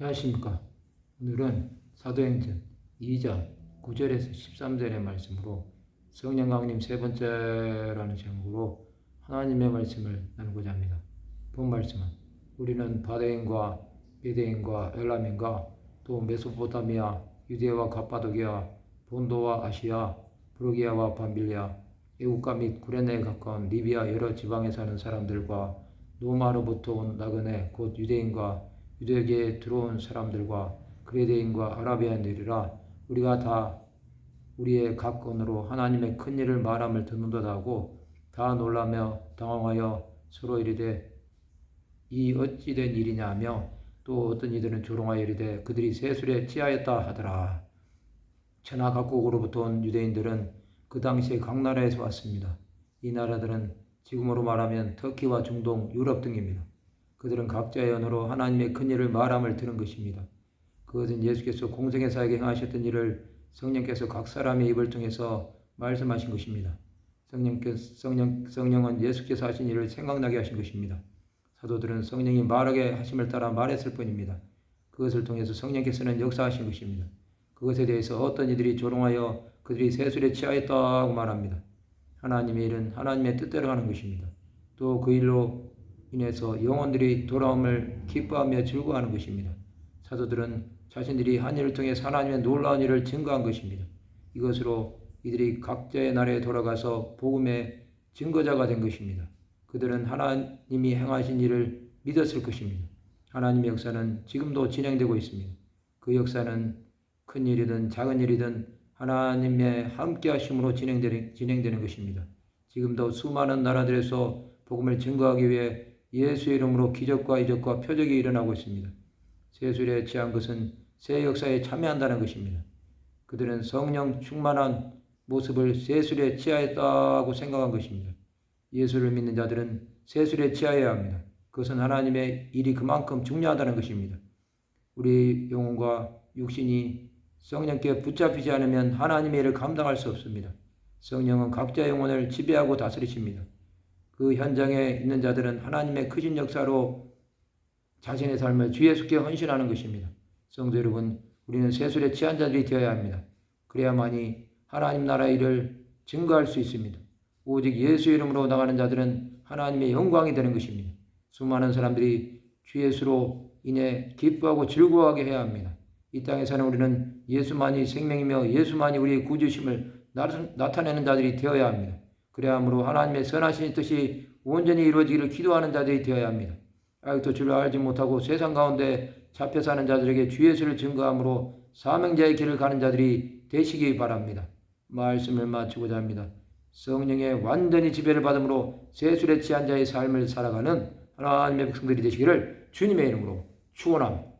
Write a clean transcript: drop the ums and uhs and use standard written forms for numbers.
안녕하십니까. 오늘은 사도행전 2장 9절에서 13절의 말씀으로 성령 강림 세 번째라는 제목으로 하나님의 말씀을 나누고자 합니다. 본 말씀은 우리는 바데인과 메데인과 엘람인과 또 메소포타미아, 유대와 갑바도기아, 본도와 아시아, 브루기아와 밤빌리아, 애국가 및 구레네에 가까운 리비아 여러 지방에 사는 사람들과 노마로부터 온 나그네 곧 유대인과 유대계에 들어온 사람들과 그레데인과 아라비아인들이라 우리가 다 우리의 각 언어로 하나님의 큰 일을 말함을 듣는다 하고 다 놀라며 당황하여 서로 이르되 이 어찌 된 일이냐 하며 또 어떤 이들은 조롱하여 이르되 그들이 세술에 취하였다 하더라. 천하 각국으로부터 온 유대인들은 그 당시에 각 나라에서 왔습니다. 이 나라들은 지금으로 말하면 터키와 중동, 유럽 등입니다. 그들은 각자의 언어로 하나님의 큰 일을 말함을 들은 것입니다. 그것은 예수께서 공생애사에게 행하셨던 일을 성령께서 각 사람의 입을 통해서 말씀하신 것입니다. 성령은 예수께서 하신 일을 생각나게 하신 것입니다. 사도들은 성령이 말하게 하심을 따라 말했을 뿐입니다. 그것을 통해서 성령께서는 역사하신 것입니다. 그것에 대해서 어떤 이들이 조롱하여 그들이 세술에 취하였다고 말합니다. 하나님의 일은 하나님의 뜻대로 하는 것입니다. 또 그 일로 인해서 영혼들이 돌아옴을 기뻐하며 즐거워하는 것입니다. 사도들은 자신들이 한 일을 통해 하나님의 놀라운 일을 증거한 것입니다. 이것으로 이들이 각자의 나라에 돌아가서 복음의 증거자가 된 것입니다. 그들은 하나님이 행하신 일을 믿었을 것입니다. 하나님의 역사는 지금도 진행되고 있습니다. 그 역사는 큰 일이든 작은 일이든 하나님의 함께 하심으로 진행되는 것입니다. 지금도 수많은 나라들에서 복음을 증거하기 위해 예수의 이름으로 기적과 이적과 표적이 일어나고 있습니다. 세술에 취한 것은 새 역사에 참여한다는 것입니다. 그들은 성령 충만한 모습을 세술에 취하였다고 생각한 것입니다. 예수를 믿는 자들은 세술에 취하여야 합니다. 그것은 하나님의 일이 그만큼 중요하다는 것입니다. 우리 영혼과 육신이 성령께 붙잡히지 않으면 하나님의 일을 감당할 수 없습니다. 성령은 각자의 영혼을 지배하고 다스리십니다. 그 현장에 있는 자들은 하나님의 크신 역사로 자신의 삶을 주 예수께 헌신하는 것입니다. 성도 여러분, 우리는 세술에 취한 자들이 되어야 합니다. 그래야만이 하나님 나라의 일을 증거할 수 있습니다. 오직 예수 이름으로 나가는 자들은 하나님의 영광이 되는 것입니다. 수많은 사람들이 주 예수로 인해 기뻐하고 즐거워하게 해야 합니다. 이 땅에 사는 우리는 예수만이 생명이며 예수만이 우리의 구주심을 나타내는 자들이 되어야 합니다. 그래야 함으로 하나님의 선하신 뜻이 온전히 이루어지기를 기도하는 자들이 되어야 합니다. 아직도 주를 알지 못하고 세상 가운데 잡혀 사는 자들에게 주 예수를 증거함으로 사명자의 길을 가는 자들이 되시기 바랍니다. 말씀을 마치고자 합니다. 성령의 완전히 지배를 받음으로 세술에 취한 자의 삶을 살아가는 하나님의 백성들이 되시기를 주님의 이름으로 축원합니다.